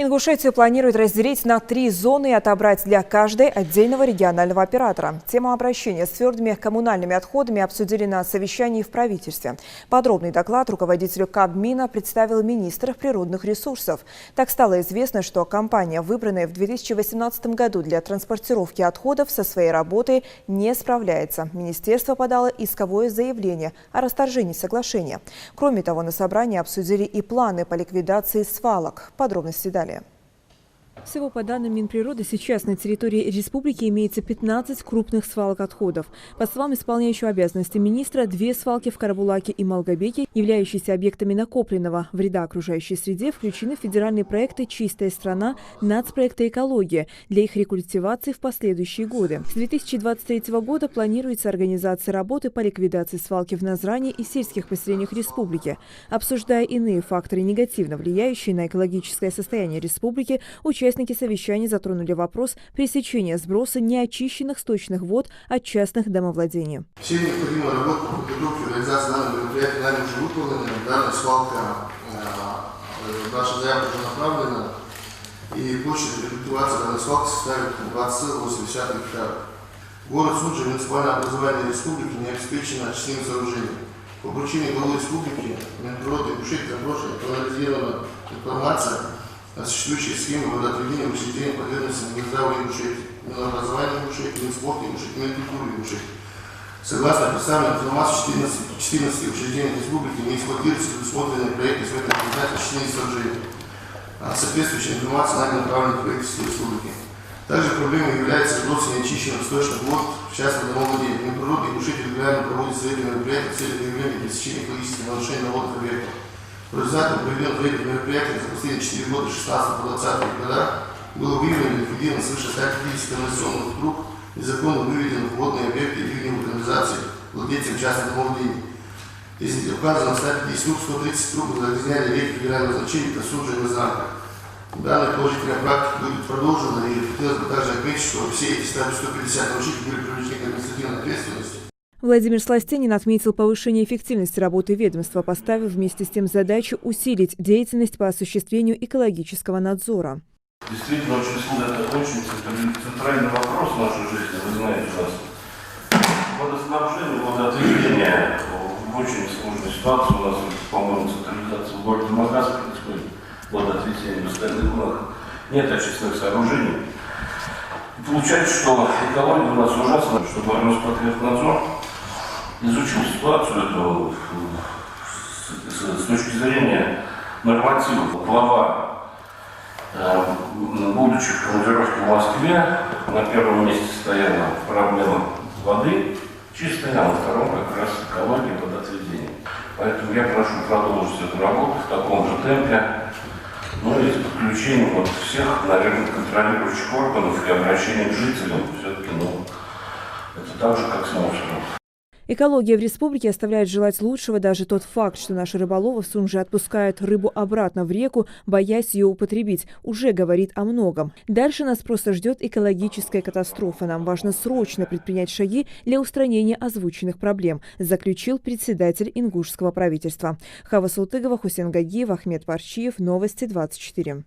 Ингушетию планируют разделить на 3 зоны и отобрать для каждой отдельного регионального оператора. Тему обращения с твердыми коммунальными отходами обсудили на совещании в правительстве. Подробный доклад руководителю Кабмина представил министр природных ресурсов. Так стало известно, что компания, выбранная в 2018 году для транспортировки отходов, со своей работой не справляется. Министерство подало исковое заявление о расторжении соглашения. Кроме того, на собрании обсудили и планы по ликвидации свалок. Подробности далее. Всего по данным Минприроды, сейчас на территории республики имеется 15 крупных свалок отходов. По словам исполняющего обязанности министра, 2 свалки в Карабулаке и Малгобеке, являющиеся объектами накопленного вреда окружающей среде, включены в федеральные проекты «Чистая страна», нацпроекты «Экология» для их рекультивации в последующие годы. С 2023 года планируется организация работы по ликвидации свалки в Назране и сельских поселениях республики. Обсуждая иные факторы, негативно влияющие на экологическое состояние республики, участники совещания затронули вопрос пресечения сброса неочищенных сточных вод от частных домовладений. Все необходимые работы по подготовке и реализации данного мероприятия нами уже выполнены. Данная свалка, наша заявка уже направлена, и площадь рекультивации данной свалки составит 20,8 гектара. Город Суджа, муниципальное образование республики, не обеспечено очистными сооружениями. По поручению главы республики, Минприроды и Ингушетии заброшена проанализирована информация о существующей схеме водоотведения учреждений подверженности Минздравия Ингушетии, Минобразования Ингушетии, Минспорта Ингушетии, Минкультуры Ингушетии. Согласно представленной информации, 14 учреждений республики не эксплуатируются предусмотренные проекты в этом предприятии очистные сооружения. Соответствующая информация нами направлена в правительство республики. Также проблемой является сброс неочищенных сточных вод в частных домовладениях. Минприроды и Ингушетии регулярно проводят советы мероприятия в целях выявления и пресечения экологических нарушений на водных объектах. В результате проведенных рейдовых мероприятий за последние 4 года, 16-20 годах, было выявлено и ликвидировано свыше 150 канализационных труб, незаконно выведенных в водные объекты и ливневой канализации владельцам частных домовладений. Из указанных 150 труб, 130 труб загрязняли реки федерального значения, это Суджа и Назранка. Данная положительная практика будет продолжена, и хотелось бы также отметить, что все эти 150 нарушителей были привлечены к административной ответственности. Владимир Сластенин отметил повышение эффективности работы ведомства, поставив вместе с тем задачу усилить деятельность по осуществлению экологического надзора. Действительно, это очень центральный вопрос в нашей жизни. Вы знаете, у нас водоснабжение, водоотведение в очень сложной ситуации. У нас, по-моему, централизация в городе Магаз происходит, водоотведение в остальных городах. Нет очистных сооружений. И получается, что экология у нас ужасна, чтобы Роспотребнадзор изучил ситуацию эту с точки зрения нормативов. Глава, будучи в командировке в Москве, на первом месте стояла проблема воды чистой, а на втором как раз экология и водоотведение. Поэтому я прошу продолжить эту работу в таком же темпе, ну и с подключением всех, наверное, контролирующих органов и обращением к жителям. Все-таки, это так же, как с мусором. Экология в республике оставляет желать лучшего. Даже тот факт, что наши рыболовы в Сунже отпускают рыбу обратно в реку, боясь ее употребить, уже говорит о многом. Дальше нас просто ждет экологическая катастрофа. Нам важно срочно предпринять шаги для устранения озвученных проблем, заключил председатель ингушского правительства. Хава Султыгова, Хусен Гагиев, Ахмед Парчиев. Новости 24.